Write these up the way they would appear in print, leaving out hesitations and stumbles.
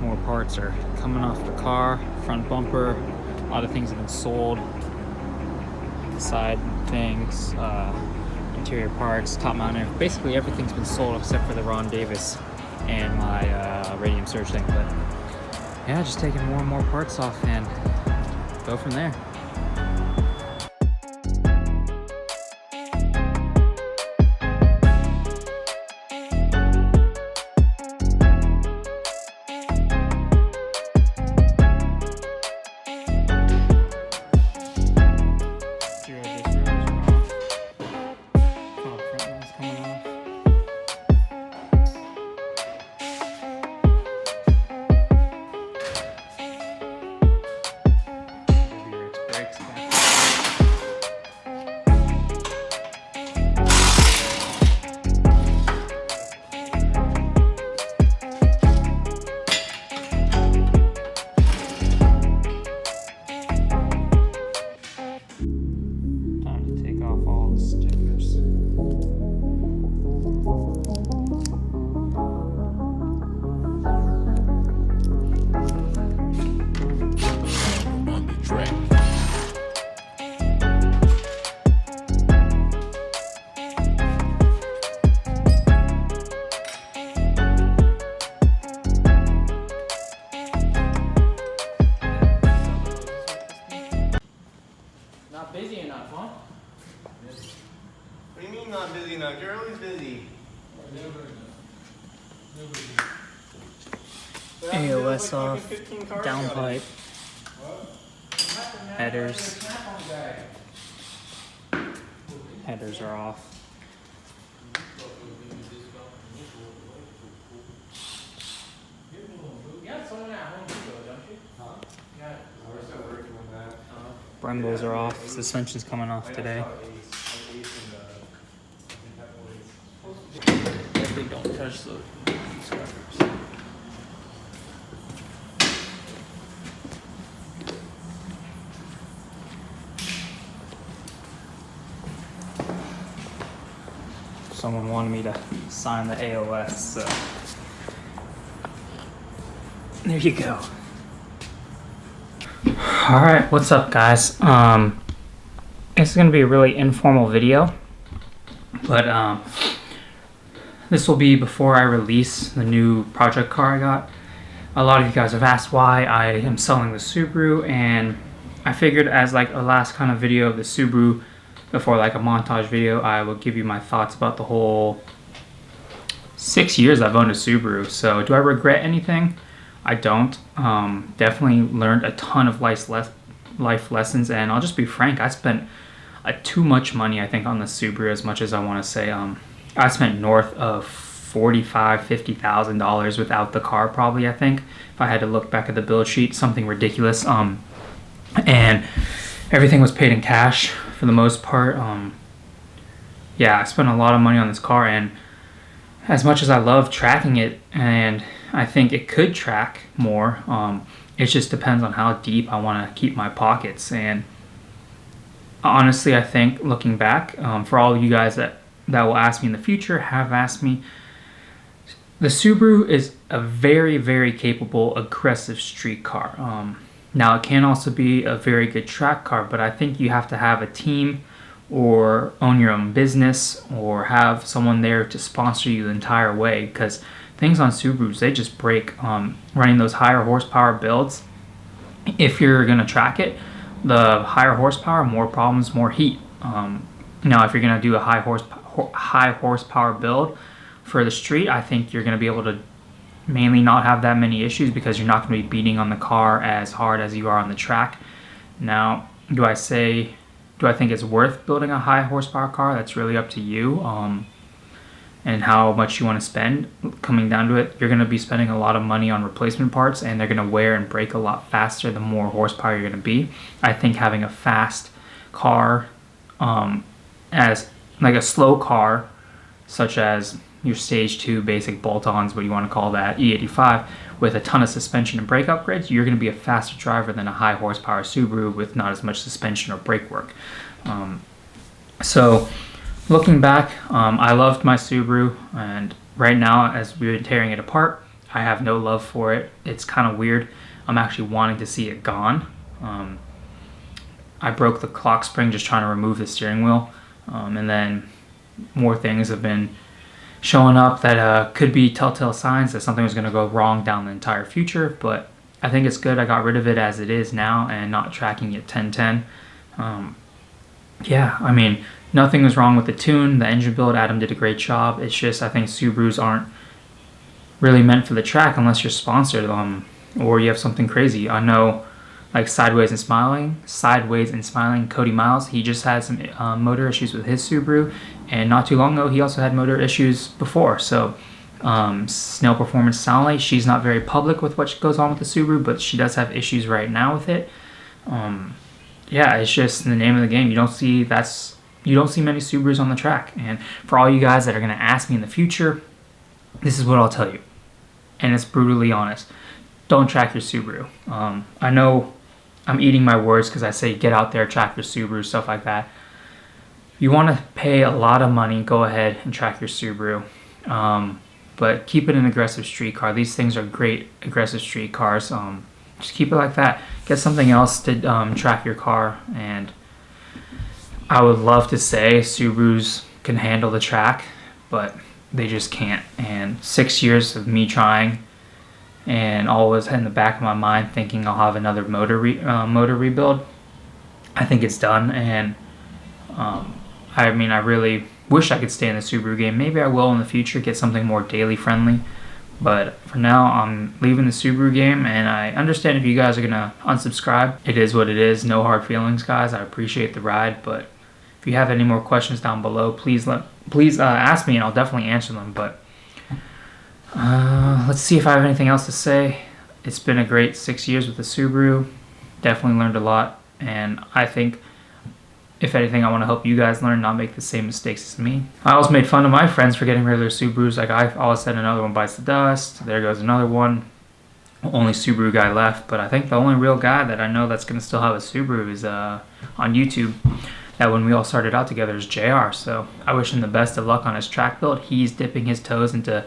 more parts are coming off the car. Front bumper, a lot of things have been sold. Side things, interior parts, top mounter. Basically everything's been sold except for the Ron Davis and my radium surge thing. But yeah, just taking more and more parts off and go from there. Not busy enough, huh? What do you mean not busy enough? You're always busy. AOS off, downpipe, headers. Headers are off. You got someone at Home Depot, don't you? Huh? Yeah. We're still working on that. Brembos are off. Suspension's coming off today. Definitely don't touch the scrubbers. Someone wanted me to sign the AOS, so there you go. All right, what's up, guys? This is gonna be a really informal video, but this will be before I release the new project car I got. A lot of you guys have asked why I am selling the Subaru, and I figured as like a last kind of video of the Subaru before like a montage video, I will give you my thoughts about the whole 6 years I've owned a Subaru. So do I regret anything? I don't. Definitely learned a ton of life lessons, and I'll just be frank, I spent too much money, I think, on the Subaru, as much as I want to say. I spent north of $45,000-$50,000 without the car, probably, I think, if I had to look back at the build sheet, something ridiculous. And everything was paid in cash for the most part. Yeah, I spent a lot of money on this car, and as much as I love tracking it, and I think it could track more, it just depends on how deep I want to keep my pockets. And honestly, I think looking back, for all of you guys that will ask me in the future, have asked me, the Subaru is a very, very capable, aggressive street car. Now, it can also be a very good track car, but I think you have to have a team or own your own business or have someone there to sponsor you the entire way, because things on Subarus, they just break running those higher horsepower builds. If you're going to track it, the higher horsepower, more problems, more heat. Now, if you're going to do a high horsepower build for the street, I think you're going to be able to mainly not have that many issues because you're not going to be beating on the car as hard as you are on the track. Now, do I think it's worth building a high horsepower car? That's really up to you, and how much you want to spend. Coming down to it, you're going to be spending a lot of money on replacement parts, and they're going to wear and break a lot faster the more horsepower you're going to be. I think having a fast car, as like a slow car, such as your stage 2 basic bolt-ons, what you want to call that, E85, with a ton of suspension and brake upgrades, you're going to be a faster driver than a high horsepower Subaru with not as much suspension or brake work. So looking back, I loved my Subaru, and right now, as we've been tearing it apart, I have no love for it. It's kind of weird. I'm actually wanting to see it gone. I broke the clock spring just trying to remove the steering wheel, and then more things have been showing up that could be telltale signs that something was going to go wrong down the entire future. But I think it's good I got rid of it as it is now and not tracking it 1010. Yeah, I mean, nothing was wrong with the tune, the engine build. Adam did a great job. It's just I think Subarus aren't really meant for the track unless you're sponsored or you have something crazy. I know, like Sideways and Smiling, Cody Miles, he just had some motor issues with his Subaru, and not too long ago he also had motor issues before. So Snail Performance Sally, she's not very public with what goes on with the Subaru, but she does have issues right now with it. Yeah, it's just the name of the game. You don't see many Subarus on the track. And for all you guys that are going to ask me in the future, this is what I'll tell you, and it's brutally honest. Don't track your Subaru. I know I'm eating my words because I say get out there, track your Subaru, stuff like that. You want to pay a lot of money, go ahead and track your Subaru. But keep it an aggressive street car. These things are great aggressive street cars. Just keep it like that. Get something else to track your car. And I would love to say Subarus can handle the track, but they just can't. And 6 years of me trying, and always in the back of my mind thinking I'll have another motor rebuild. I think it's done, and I mean, I really wish I could stay in the Subaru game. Maybe I will in the future, get something more daily friendly. But for now, I'm leaving the Subaru game, and I understand if you guys are gonna unsubscribe. It is what it is. No hard feelings, guys. I appreciate the ride, but if you have any more questions down below, please ask me, and I'll definitely answer them. But let's see if I have anything else to say. It's been a great 6 years with the Subaru. Definitely learned a lot, and I think, if anything, I want to help you guys learn, not make the same mistakes as me. I also made fun of my friends for getting rid of their Subarus. Like, I always said another one bites the dust. There goes another one. Only Subaru guy left. But I think the only real guy that I know that's going to still have a Subaru is on YouTube. That when we all started out together is JR. So I wish him the best of luck on his track build. He's dipping his toes into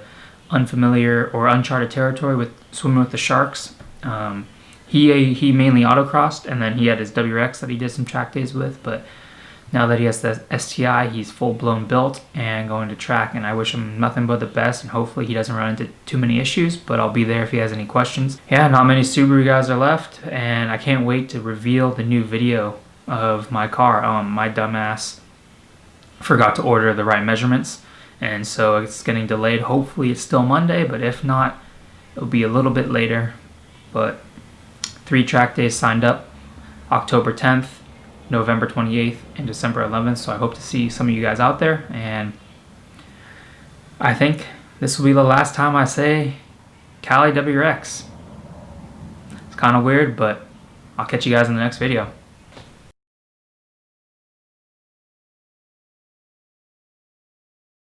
unfamiliar or uncharted territory with swimming with the sharks. He mainly autocrossed, and then he had his WRX that he did some track days with. But now that he has the STI, he's full-blown built and going to track, and I wish him nothing but the best, and hopefully he doesn't run into too many issues, but I'll be there if he has any questions. Yeah, not many Subaru guys are left, and I can't wait to reveal the new video of my car. My dumbass forgot to order the right measurements, and so it's getting delayed. Hopefully it's still Monday, but if not, it'll be a little bit later. But 3 track days signed up, October 10th, November 28th, and December 11th, so I hope to see some of you guys out there, and I think this will be the last time I say Cali WRX. It's kind of weird, but I'll catch you guys in the next video.